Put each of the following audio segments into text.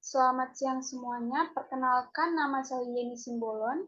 Selamat siang semuanya. Perkenalkan, nama saya Yeni Simbolon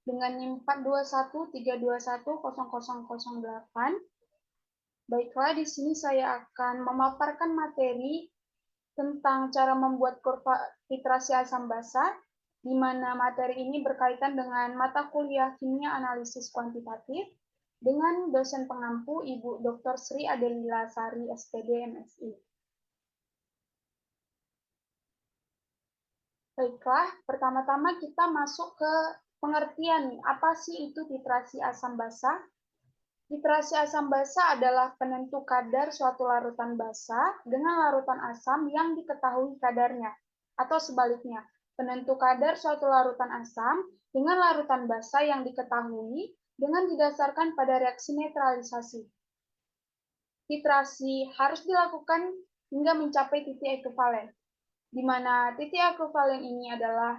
dengan NIM 42132100008. Baiklah, di sini saya akan memaparkan materi tentang cara membuat kurva titrasi asam basa, di mana materi ini berkaitan dengan mata kuliah kimia analisis kuantitatif dengan dosen pengampu Ibu Dr. Sri Adelila Sari, SPD, MSI. Baiklah, pertama-tama kita masuk ke pengertian apa sih itu titrasi asam basa. Titrasi asam basa adalah penentu kadar suatu larutan basa dengan larutan asam yang diketahui kadarnya, atau sebaliknya, penentu kadar suatu larutan asam dengan larutan basa yang diketahui dengan didasarkan pada reaksi neutralisasi. Titrasi harus dilakukan hingga mencapai titik ekivalen, di mana titik ekivalen ini adalah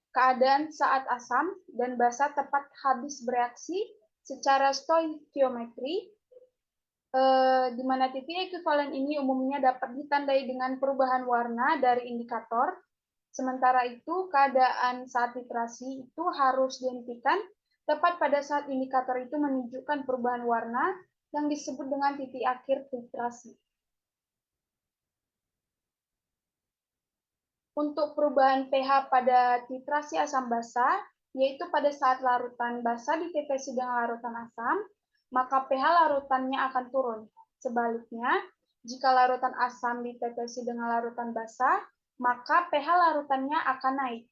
keadaan saat asam dan basa tepat habis bereaksi secara stoikiometri, di mana titik ekivalen ini umumnya dapat ditandai dengan perubahan warna dari indikator. Sementara itu, keadaan saat titrasi itu harus dihentikan tepat pada saat indikator itu menunjukkan perubahan warna yang disebut dengan titik akhir titrasi. Untuk perubahan pH pada titrasi asam basa, yaitu pada saat larutan basa ditetesi dengan larutan asam, maka pH larutannya akan turun. Sebaliknya, jika larutan asam ditetesi dengan larutan basa, maka pH larutannya akan naik.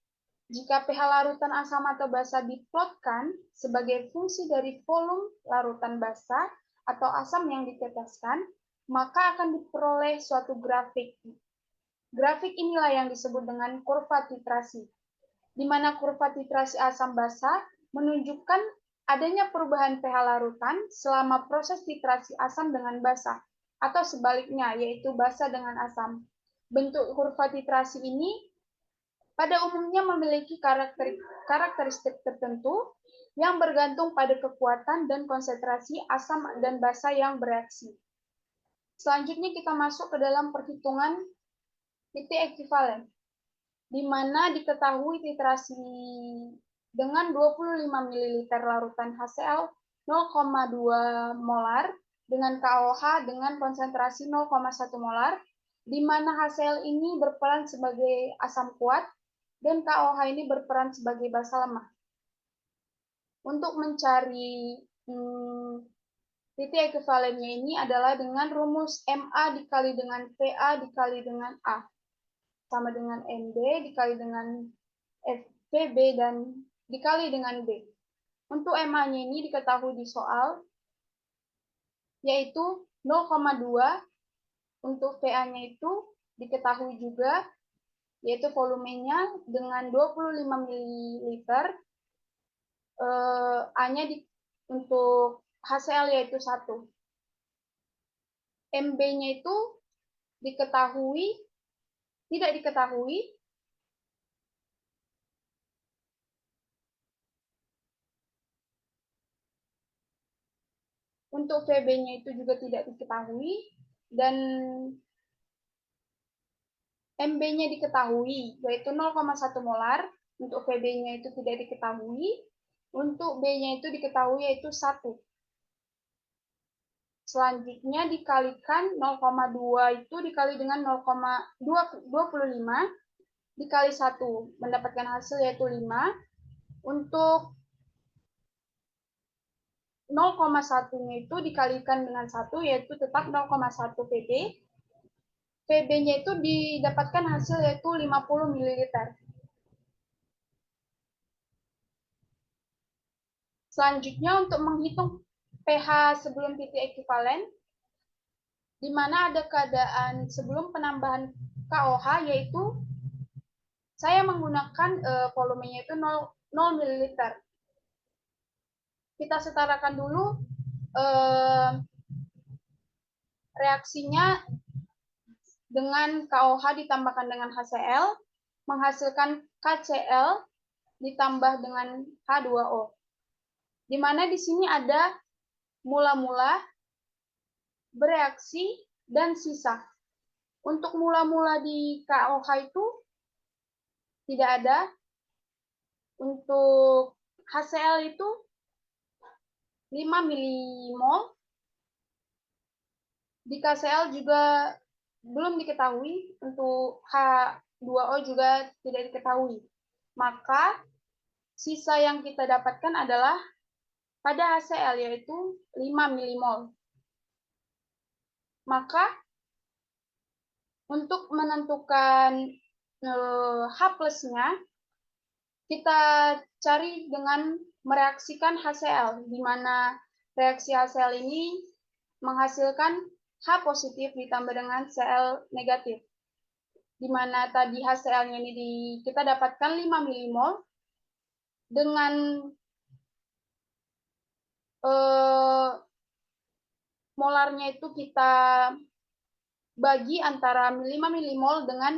Jika pH larutan asam atau basa diplotkan sebagai fungsi dari volume larutan basa atau asam yang diteteskan, maka akan diperoleh suatu grafik. Grafik inilah yang disebut dengan kurva titrasi, di mana kurva titrasi asam basa menunjukkan adanya perubahan pH larutan selama proses titrasi asam dengan basa, atau sebaliknya, yaitu basa dengan asam. Bentuk kurva titrasi ini pada umumnya memiliki karakteristik tertentu yang bergantung pada kekuatan dan konsentrasi asam dan basa yang bereaksi. Selanjutnya kita masuk ke dalam perhitungan titik ekivalen, di mana diketahui titrasi dengan 25 ml larutan HCl 0,2 molar dengan KOH dengan konsentrasi 0,1 molar, di mana HCl ini berperan sebagai asam kuat dan KOH ini berperan sebagai basa lemah. Untuk mencari titik ekivalennya ini adalah dengan rumus MA dikali dengan PA dikali dengan A, sama dengan MB dikali dengan FVB dan dikali dengan B. Untuk MA-nya ini diketahui di soal, yaitu 0,2. Untuk VA-nya itu diketahui juga, yaitu volumenya dengan 25 ml. A-nya untuk HCl yaitu 1. MB-nya itu tidak diketahui. Untuk VB-nya itu juga tidak diketahui, dan MB-nya diketahui, yaitu 0,1 molar. Untuk VB-nya itu tidak diketahui. Untuk B-nya itu diketahui, yaitu 1. Selanjutnya dikalikan 0,2 itu dikali dengan 0,25 dikali 1, mendapatkan hasil yaitu 5. Untuk 0,1-nya itu dikalikan dengan 1, yaitu tetap 0,1 Pb. Pb-nya itu didapatkan hasil yaitu 50 ml. Selanjutnya untuk menghitung pH sebelum titik ekivalen, di mana ada keadaan sebelum penambahan KOH, yaitu saya menggunakan volumenya itu 0 ml. Kita setarakan dulu reaksinya dengan KOH ditambahkan dengan HCl, menghasilkan KCl ditambah dengan H2O. Di mana di sini ada mula-mula, bereaksi, dan sisa. Untuk mula-mula di KOH itu tidak ada. Untuk HCl itu 5 milimol. Di KCl juga belum diketahui, untuk H2O juga tidak diketahui. Maka sisa yang kita dapatkan adalah pada HCl, yaitu 5 milimol. Maka untuk menentukan H plusnya, kita cari dengan mereaksikan HCl, di mana reaksi HCl ini menghasilkan H positif ditambah dengan Cl negatif, di mana tadi HCl-nya ini kita dapatkan 5 milimol, dengan molarnya itu kita bagi antara 5 milimol dengan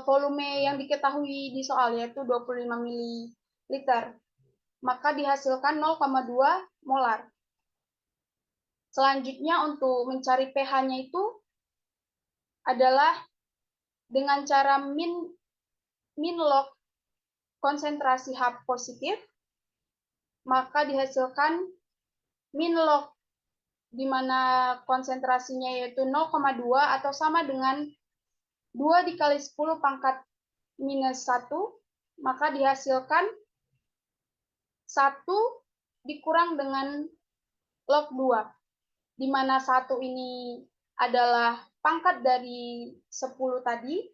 volume yang diketahui di soal, yaitu 25 ml. Maka dihasilkan 0,2 molar. Selanjutnya untuk mencari pH-nya itu adalah dengan cara min log konsentrasi H positif, maka dihasilkan min log di mana konsentrasinya yaitu 0,2 atau sama dengan 2 dikali 10 pangkat minus 1, maka dihasilkan 1 dikurang dengan log 2, di mana 1 ini adalah pangkat dari 10 tadi,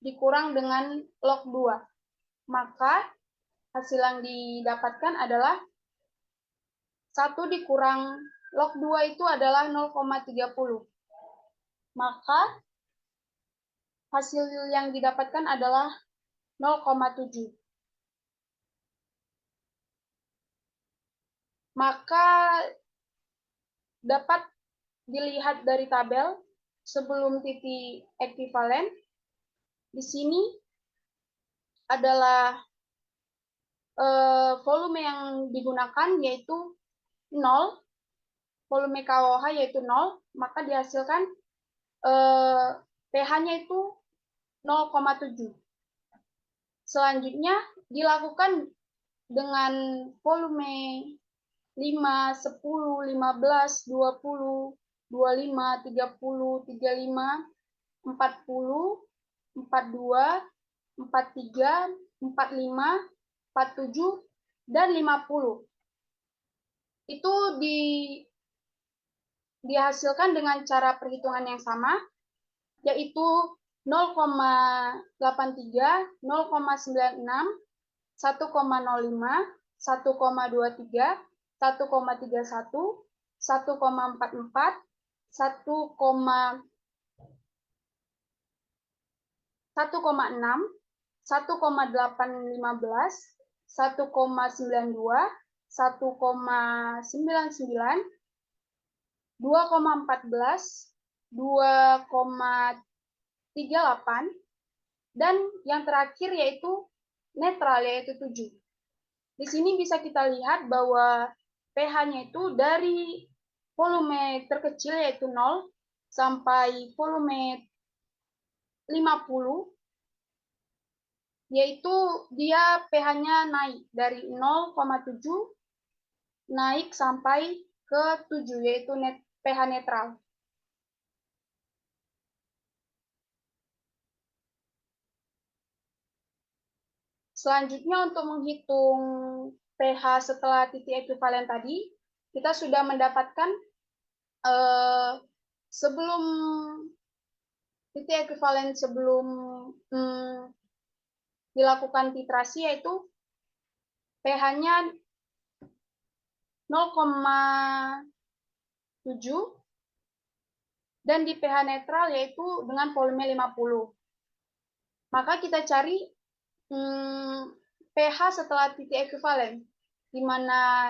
dikurang dengan log 2. Maka hasil yang didapatkan adalah 1 dikurang log 2 itu adalah 0,30. Maka hasil yang didapatkan adalah 0,7. Maka dapat dilihat dari tabel sebelum titik ekuivalen. Di sini adalah volume yang digunakan yaitu 0, volume KOH yaitu 0, maka dihasilkan pH-nya itu 0,7. Selanjutnya dilakukan dengan volume 5, 10, 15, 20, 25, 30, 35, 40, 42, 43, 45, 47, dan 50. Itu dihasilkan dengan cara perhitungan yang sama, yaitu 0,83, 0,96, 1,05, 1,23, 1,31, 1,44, 1,6, 1,815, 1,92, 1,99, 2,14, 2,38, dan yang terakhir yaitu netral, yaitu 7. Di sini bisa kita lihat bahwa pH-nya itu dari volume terkecil yaitu 0 sampai volume 50, yaitu dia pH-nya naik dari 0,7 naik sampai ke 7, yaitu pH netral. Selanjutnya untuk menghitung pH setelah titik ekuivalen tadi, kita sudah mendapatkan sebelum titik ekuivalen sebelum dilakukan titrasi, yaitu pH-nya 0,7 dan di pH netral yaitu dengan volume 50. Maka kita cari pH setelah titik ekuivalen, di mana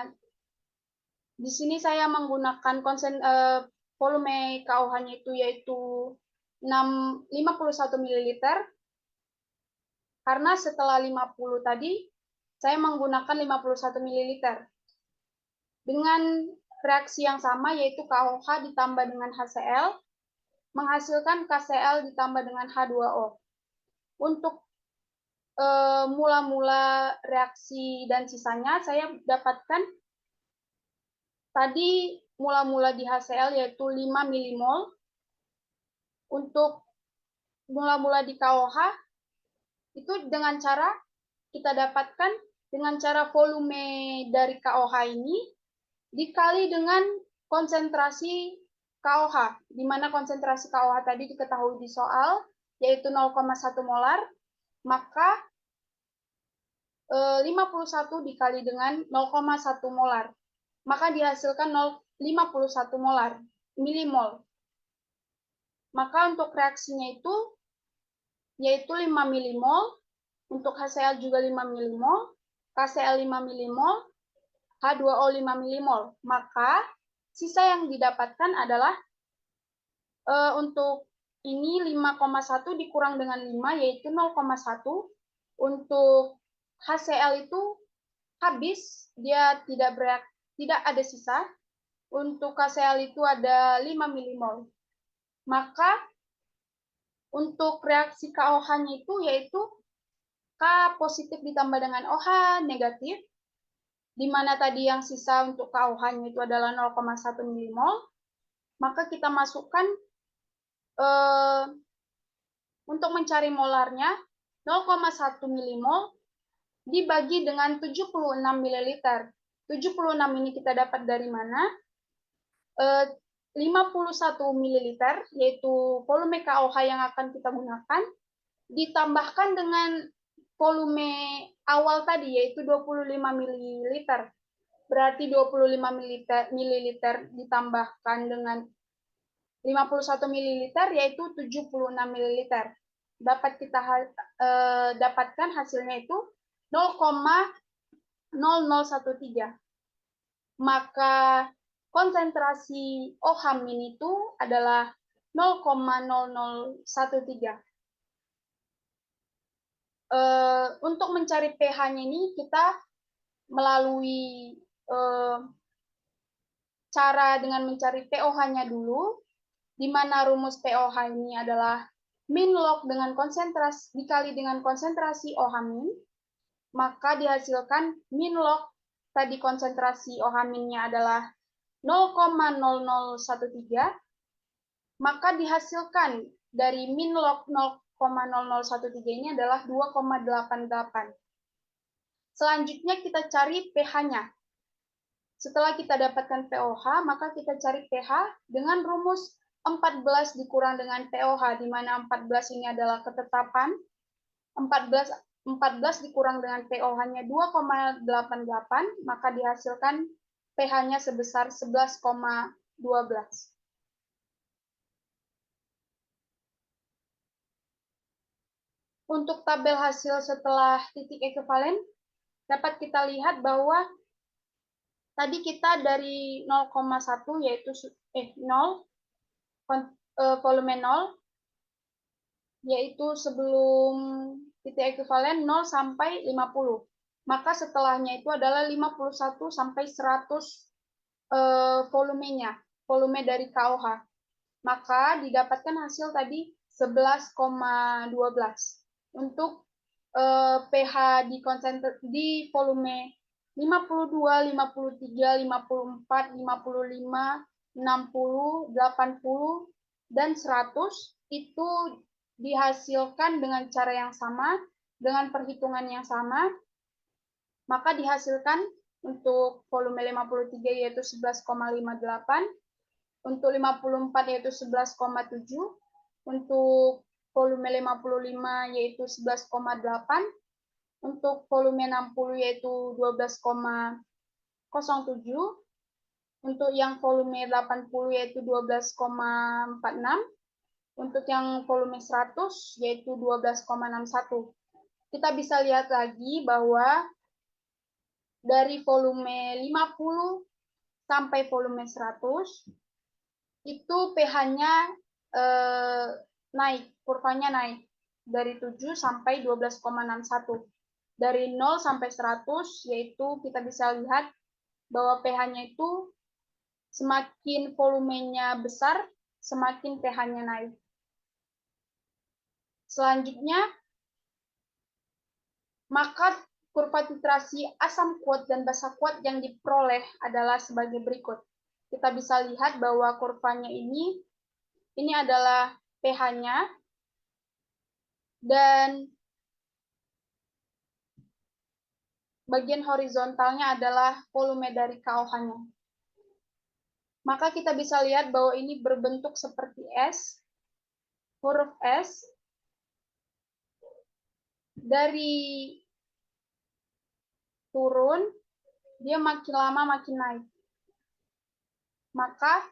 di sini saya menggunakan volume KOH-nya itu yaitu 51 ml, karena setelah 50 tadi saya menggunakan 51 ml. Dengan reaksi yang sama yaitu KOH ditambah dengan HCl menghasilkan KCl ditambah dengan H2O. Untuk mula-mula reaksi dan sisanya, saya dapatkan tadi mula-mula di HCl yaitu 5 milimol. Untuk mula-mula di KOH, itu dengan cara kita dapatkan dengan cara volume dari KOH ini dikali dengan konsentrasi KOH, di mana konsentrasi KOH tadi diketahui di soal, yaitu 0,1 molar, maka 51 dikali dengan 0,1 molar, maka dihasilkan 51 molar, milimol. Maka untuk reaksinya itu, yaitu 5 milimol, untuk HCl juga 5 milimol, KCl 5 milimol, H2O 5 milimol. Maka sisa yang didapatkan adalah untuk ini 5,1 dikurang dengan 5 yaitu 0,1. Untuk HCl itu habis, dia tidak ada sisa. Untuk KCl itu ada 5 milimol. Maka untuk reaksi KOH-nya itu yaitu K positif ditambah dengan OH negatif, di mana tadi yang sisa untuk KOH-nya itu adalah 0,1 milimol, maka kita masukkan untuk mencari molarnya 0,1 milimol dibagi dengan 76 ml. 76 ini kita dapat dari mana? 51 ml, yaitu volume KOH yang akan kita gunakan, ditambahkan dengan volume awal tadi, yaitu 25 ml. Berarti 25 ml ditambahkan dengan 51 ml, yaitu 76 ml. Dapat kita dapatkan hasilnya itu 0,0013. Maka konsentrasi OH min itu adalah 0,0013. Untuk mencari pH-nya ini kita melalui cara dengan mencari pOH-nya dulu, di mana rumus pOH ini adalah min log dengan konsentrasi dikali dengan konsentrasi OH min, maka dihasilkan min log tadi konsentrasi OH min-nya adalah 0,0013, maka dihasilkan dari min log 0,0013 ini adalah 2,88. Selanjutnya kita cari pH-nya. Setelah kita dapatkan pOH, maka kita cari pH dengan rumus 14 dikurang dengan pOH, di mana 14 ini adalah ketetapan. 14 dikurang dengan pOH-nya 2,88, maka dihasilkan pH-nya sebesar 11,12. Untuk tabel hasil setelah titik ekuivalen, dapat kita lihat bahwa tadi kita dari 0,1 yaitu 0, volume 0, yaitu sebelum titik ekuivalen 0 sampai 50. Maka setelahnya itu adalah 51 sampai 100 volumenya, volume dari KOH. Maka didapatkan hasil tadi 11,12. Untuk pH di volume 52, 53, 54, 55, 60, 80, dan 100 itu dihasilkan dengan cara yang sama, dengan perhitungan yang sama, maka dihasilkan untuk volume 53 yaitu 11,58, untuk 54 yaitu 11,7, untuk volume 55 yaitu 11,8, untuk volume 60 yaitu 12,07, untuk yang volume 80 yaitu 12,46, untuk yang volume 100 yaitu 12,61. Kita bisa lihat lagi bahwa dari volume 50 sampai volume 100 itu pH-nya naik, kurvanya naik dari 7 sampai 12,61. Dari 0 sampai 100 yaitu kita bisa lihat bahwa pH-nya itu semakin volumenya besar, semakin pH-nya naik. Selanjutnya Maka kurva titrasi asam kuat dan basa kuat yang diperoleh adalah sebagai berikut. Kita bisa lihat bahwa kurvanya ini adalah pH-nya, dan bagian horizontalnya adalah volume dari KOH-nya. Maka kita bisa lihat bahwa ini berbentuk seperti S, huruf S, dari turun, dia makin lama makin naik. Maka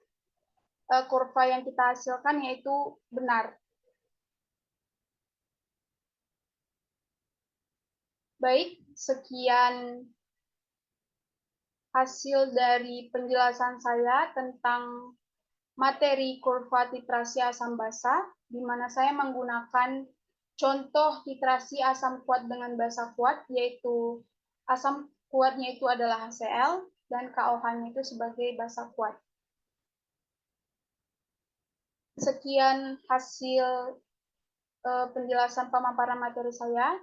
kurva yang kita hasilkan yaitu benar. Baik, sekian hasil dari penjelasan saya tentang materi kurva titrasi asam basa, di mana saya menggunakan contoh titrasi asam kuat dengan basa kuat, yaitu asam kuatnya itu adalah HCl, dan KOH-nya itu sebagai basa kuat. Sekian hasil penjelasan pemaparan materi saya.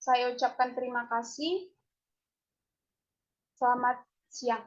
Saya ucapkan terima kasih. Selamat siang.